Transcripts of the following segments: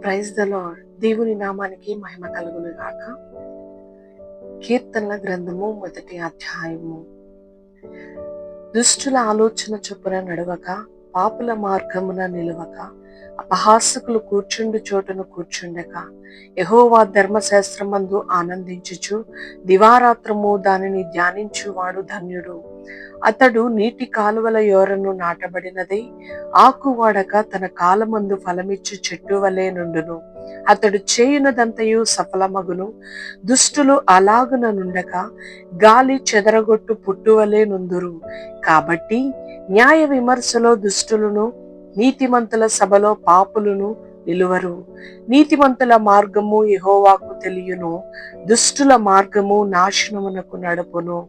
Praise the lord. దేవుని నామానికి మహిమ కలుగును గాక. కీర్తనల గ్రంథము 1వ అధ్యాయము. దుష్టుల ఆలోచన చొప్పున నడవక, పాపుల మార్గమున నిలవక, అపహాసకులు కూర్చుండు చోటును కూర్చుండక, యెహోవా ధర్మశాస్త్రమందు ఆనందించుచు దివారాత్రము దానిని ధ్యానించువాడు ధన్యుడు. అతడు నీటి కాలువల యోరను నాటబడినదై ఆకు వాడక తన కాలమందు ఫలమిచ్చు చెట్టు వలె నుండును. అతడు చేయునదంతయు సఫలమగును. దుష్టులు అలాగున నుండక గాలి చెదరగొట్టు పుట్టువలే నుందురు. కాబట్టి న్యాయ విమర్శలో దుష్టులను, నీతిమంతుల సభలో పాపులను నిలువరు. నీతిమంతుల మార్గము యెహోవాకు తెలియును, దుష్టుల మార్గము నాశనమునకు నడుపును.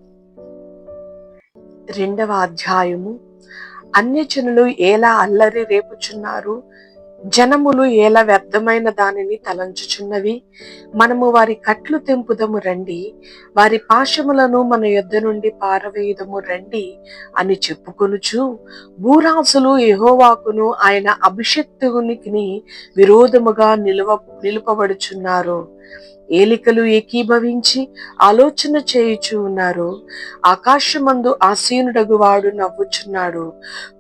2వ అధ్యాయము. అన్యజనులు ఎలా అల్లరి రేపుచున్నారు, జనములు ఎలా వ్యర్థమైన దానిని తలంచుచున్నవి. మనము వారి కట్లు తెంపుదము రండి, వారి పాశములను మన యొద్ద నుండి పారవేయుదము రండి అని చెప్పుకొనుచు, భూరాజులు యెహోవాకును ఆయన అభిషిక్తునికి విరోధముగా నిలుపబడుచున్నారు. ఏలికలు ఏకీభవించి ఆలోచన చేయుచు ఉన్నారు. ఆకాశమందు ఆసీనుడగువాడు నవ్వుచున్నాడు.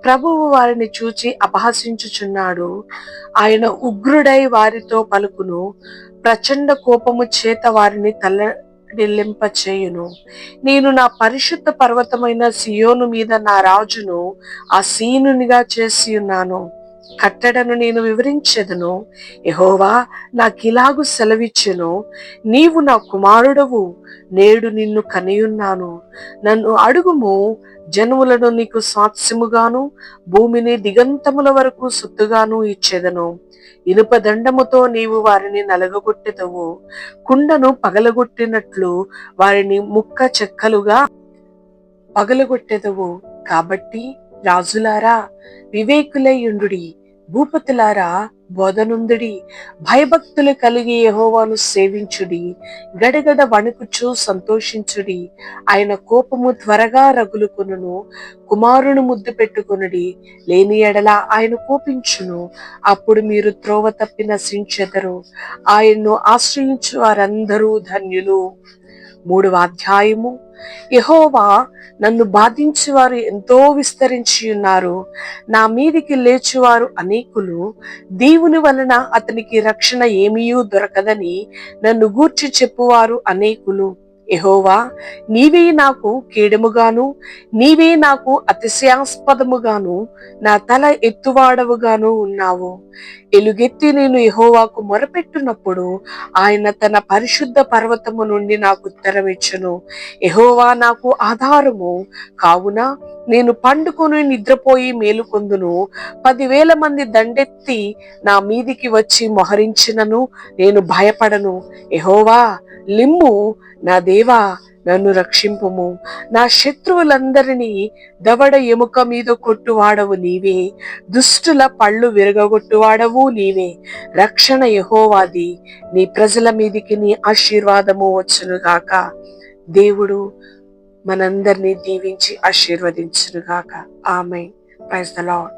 ప్రభువు వారిని చూచి అపహసించుచున్నాడు. ఆయన ఉగ్రుడై వారితో పలుకును, ప్రచండ కోపము చేత వారిని తల్లడిల్లింపచేయును. నేను నా పరిశుద్ధ పర్వతమైన సియోను మీద నా రాజును ఆసీనునిగా చేసి ఉన్నాను. కట్టడను నేను వివరించెదను. యెహోవా నాకిలాగు సెలవిచ్చెను, నీవు నా కుమారుడవు, నేడు నిన్ను కనియున్నాను. నన్ను అడుగుము, జనములను నీకు స్వాస్యముగాను భూమిని దిగంతముల వరకు సొత్తుగాను ఇచ్చెదను. ఇనుప దండముతో నీవు వారిని నలగగొట్టెదవు. కుండను పగలగొట్టినట్లు వారిని ముక్క చెక్కలుగా పగలగొట్టెదవు. కాబట్టి రాజులారా వివేకులైయుండుడి, భూపతులారా బోధనుందుడి. భయభక్తులు కలిగి యెహోవాను సేవించుడి, గడగడ వణుకుచు సంతోషించుడి. ఆయన కోపము త్వరగా రగులుకొనును. కుమారుని ముద్దు పెట్టుకొనుడి, లేని ఎడల ఆయన కోపించును. అప్పుడు మీరు త్రోవ తప్పి నశించెదరు. ఆయన్ను ఆశ్రయించు వారందరూ ధన్యులు. 3వ అధ్యాయము. యెహోవా నన్ను బాధించువారు ఎంతో విస్తరించి ఉన్నారు. నా మీదికి లేచువారు అనేకులు. దేవుని వలన అతనికి రక్షణ ఏమీయూ దొరకదని నన్ను గూర్చి చెప్పువారు అనేకులు. యెహోవా, నీవే నాకు కేడముగాను, నీవే నాకు అతిశయాస్పదముగాను, నా తల ఎత్తువాడవుగాను ఉన్నావు. ఎలుగెత్తి నేను యెహోవాకు మొరపెట్టునప్పుడు ఆయన తన పరిశుద్ధ పర్వతము నుండి నాకు ఉత్తరమిచ్చును. యెహోవా నాకు ఆధారము కావున నేను పండుకొని నిద్రపోయి మేలుకొందును. 10,000 మంది దండెత్తి నా మీదికి వచ్చి మొహరించినను నేను భయపడను. యెహోవా లిమ్ము, నా దేవా నన్ను రక్షింపుము. నా శత్రువులందరినీ దవడ ఎముక మీద కొట్టువాడవు నీవే, దుష్టుల పళ్ళు విరగొట్టువాడవు నీవే. రక్షణ యెహోవాది, నీ ప్రజల మీదికి నీ ఆశీర్వాదము వచ్చునుగాక. దేవుడు మనందరినీ దీవించి ఆశీర్వదించునుగాక. ఆమేన్. Praise the lord.